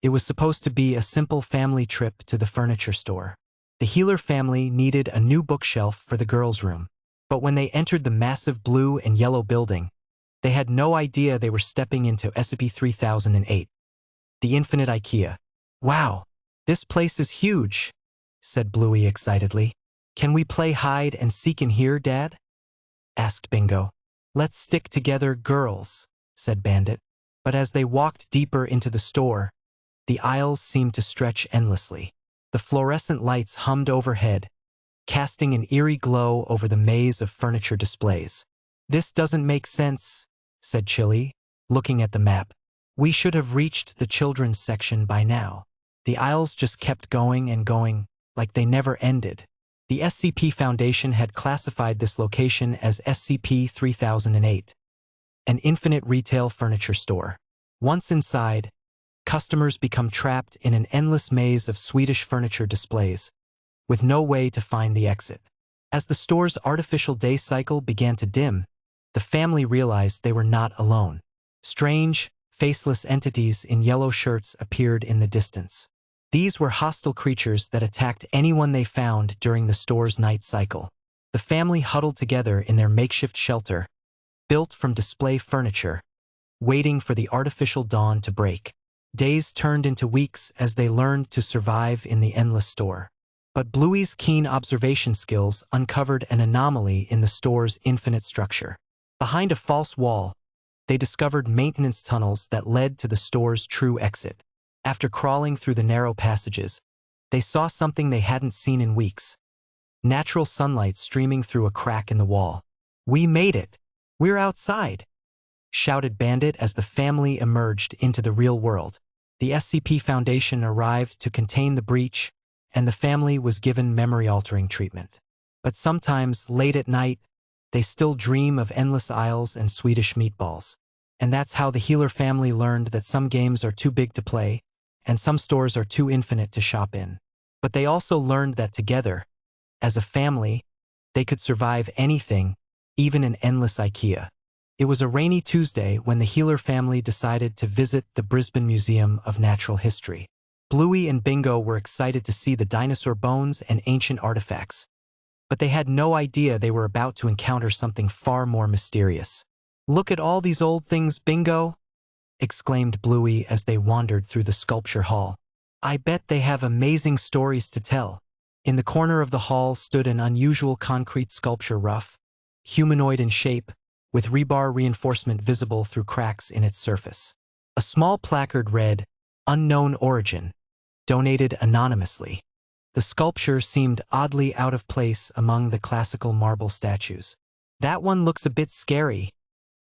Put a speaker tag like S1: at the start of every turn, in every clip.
S1: It was supposed to be a simple family trip to the furniture store. The Healer family needed a new bookshelf for the girls' room. But when they entered the massive blue and yellow building, they had no idea they were stepping into SCP-3008, the infinite IKEA. "Wow, this place is huge," said Bluey excitedly. "Can we play hide and seek in here, Dad?" asked Bingo. "Let's stick together, girls," said Bandit. But as they walked deeper into the store, the aisles seemed to stretch endlessly. The fluorescent lights hummed overhead, casting an eerie glow over the maze of furniture displays. "This doesn't make sense," said Chilli, looking at the map. "We should have reached the children's section by now." The aisles just kept going and going, like they never ended. The SCP Foundation had classified this location as SCP-3008, an infinite retail furniture store. Once inside, customers become trapped in an endless maze of Swedish furniture displays, with no way to find the exit. As the store's artificial day cycle began to dim, the family realized they were not alone. Strange, faceless entities in yellow shirts appeared in the distance. These were hostile creatures that attacked anyone they found during the store's night cycle. The family huddled together in their makeshift shelter, built from display furniture, waiting for the artificial dawn to break. Days turned into weeks as they learned to survive in the endless store. But Bluey's keen observation skills uncovered an anomaly in the store's infinite structure. Behind a false wall, they discovered maintenance tunnels that led to the store's true exit. After crawling through the narrow passages, they saw something they hadn't seen in weeks. Natural sunlight streaming through a crack in the wall. "We made it! We're outside!" shouted Bandit as the family emerged into the real world. The SCP Foundation arrived to contain the breach, and the family was given memory-altering treatment. But sometimes, late at night, they still dream of endless aisles and Swedish meatballs. And that's how the Healer family learned that some games are too big to play, and some stores are too infinite to shop in. But they also learned that together, as a family, they could survive anything, even an endless IKEA. It was a rainy Tuesday when the Healer family decided to visit the Brisbane Museum of Natural History. Bluey and Bingo were excited to see the dinosaur bones and ancient artifacts, but they had no idea they were about to encounter something far more mysterious. "Look at all these old things, Bingo!" exclaimed Bluey as they wandered through the sculpture hall. "I bet they have amazing stories to tell." In the corner of the hall stood an unusual concrete sculpture rough, humanoid in shape, with rebar reinforcement visible through cracks in its surface. A small placard read, "Unknown Origin, donated anonymously." The sculpture seemed oddly out of place among the classical marble statues. "That one looks a bit scary,"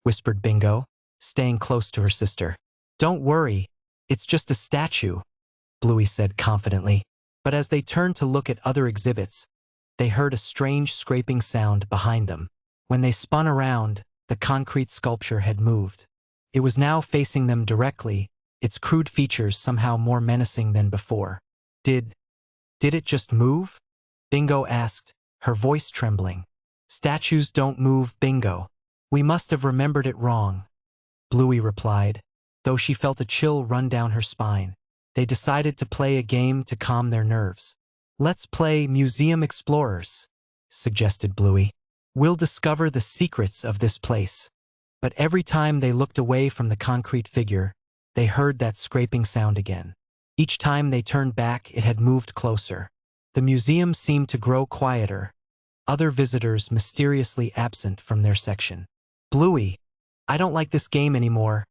S1: whispered Bingo, staying close to her sister. "Don't worry, it's just a statue," Bluey said confidently. But as they turned to look at other exhibits, they heard a strange scraping sound behind them. When they spun around, the concrete sculpture had moved. It was now facing them directly, its crude features somehow more menacing than before. Did it just move?" Bingo asked, her voice trembling. "Statues don't move, Bingo. We must have remembered it wrong," Bluey replied, though she felt a chill run down her spine. They decided to play a game to calm their nerves. "Let's play Museum Explorers," suggested Bluey. "We'll discover the secrets of this place." But every time they looked away from the concrete figure, they heard that scraping sound again. Each time they turned back, it had moved closer. The museum seemed to grow quieter, other visitors mysteriously absent from their section. "Bluey, I don't like this game anymore,"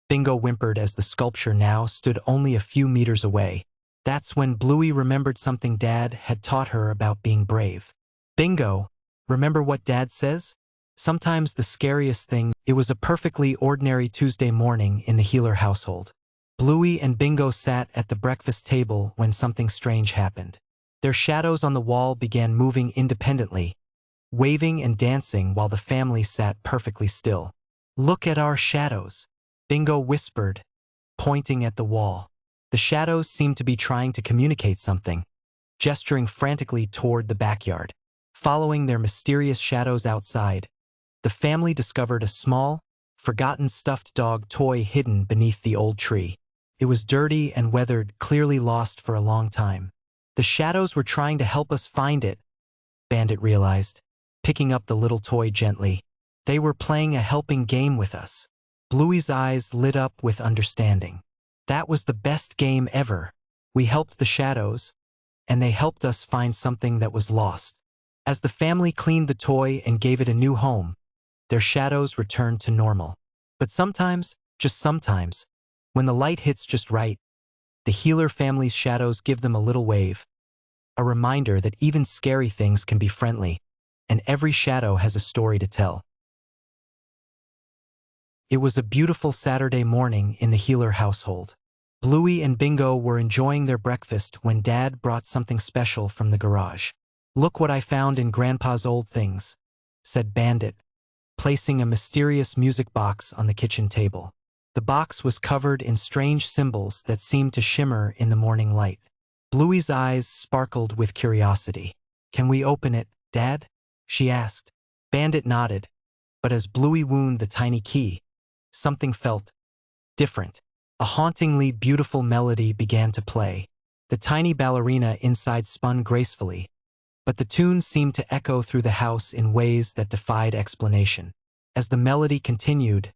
S1: Bingo whimpered as the sculpture now stood only a few meters away. That's when Bluey remembered something Dad had taught her about being brave. "Bingo, remember what Dad says? Sometimes the scariest thing." It was a perfectly ordinary Tuesday morning in the Healer household. Bluey and Bingo sat at the breakfast table when something strange happened. Their shadows on the wall began moving independently, waving and dancing while the family sat perfectly still. "Look at our shadows," Bingo whispered, pointing at the wall. The shadows seemed to be trying to communicate something, gesturing frantically toward the backyard. Following their mysterious shadows outside, the family discovered a small, forgotten stuffed dog toy hidden beneath the old tree. It was dirty and weathered, clearly lost for a long time. The shadows were trying to help us find it, Bandit realized, picking up the little toy gently. They were playing a helping game with us. Bluey's eyes lit up with understanding. That was the best game ever. We helped the shadows, and they helped us find something that was lost. As the family cleaned the toy and gave it a new home, their shadows returned to normal. But sometimes, just sometimes, when the light hits just right, the healer family's shadows give them a little wave, a reminder that even scary things can be friendly, and every shadow has a story to tell. It was a beautiful Saturday morning in the healer household. Bluey and Bingo were enjoying their breakfast when Dad brought something special from the garage. "Look what I found in Grandpa's old things," said Bandit, placing a mysterious music box on the kitchen table. The box was covered in strange symbols that seemed to shimmer in the morning light. Bluey's eyes sparkled with curiosity. "Can we open it, Dad?" she asked. Bandit nodded, but as Bluey wound the tiny key, something felt different. A hauntingly beautiful melody began to play. The tiny ballerina inside spun gracefully, but the tune seemed to echo through the house in ways that defied explanation. As the melody continued,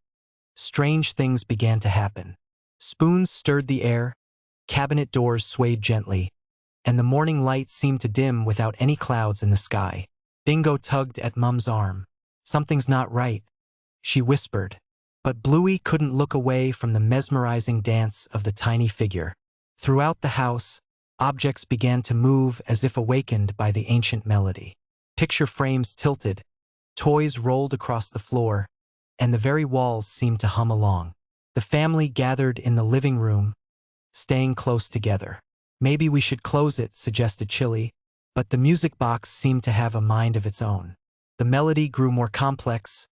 S1: strange things began to happen. Spoons stirred the air, cabinet doors swayed gently, and the morning light seemed to dim without any clouds in the sky. Bingo tugged at Mum's arm. "Something's not right," she whispered. But Bluey couldn't look away from the mesmerizing dance of the tiny figure. Throughout the house, objects began to move as if awakened by the ancient melody. Picture frames tilted, toys rolled across the floor, and the very walls seemed to hum along. The family gathered in the living room, staying close together. "Maybe we should close it," suggested Chilli, but the music box seemed to have a mind of its own. The melody grew more complex,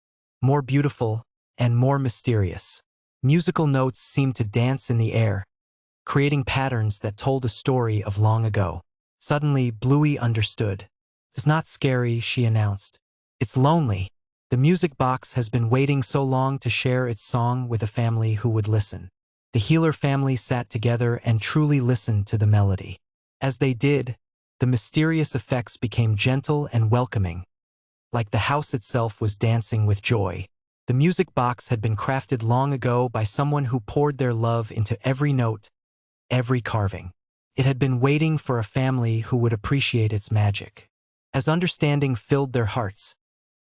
S1: more beautiful, and more mysterious. Musical notes seemed to dance in the air, creating patterns that told a story of long ago. Suddenly, Bluey understood. "It's not scary," she announced. "It's lonely." The music box has been waiting so long to share its song with a family who would listen. The healer family sat together and truly listened to the melody. As they did, the mysterious effects became gentle and welcoming, like the house itself was dancing with joy. The music box had been crafted long ago by someone who poured their love into every note, every carving. It had been waiting for a family who would appreciate its magic. As understanding filled their hearts,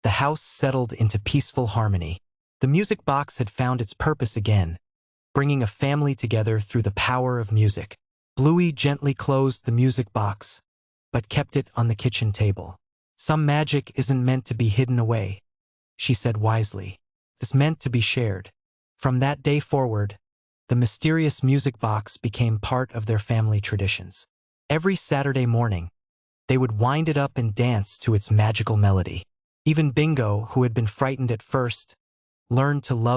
S1: the house settled into peaceful harmony. The music box had found its purpose again, bringing a family together through the power of music. Bluey gently closed the music box, but kept it on the kitchen table. "Some magic isn't meant to be hidden away," she said wisely. "It's meant to be shared." From that day forward, the mysterious music box became part of their family traditions. Every Saturday morning, they would wind it up and dance to its magical melody. Even Bingo, who had been frightened at first, learned to love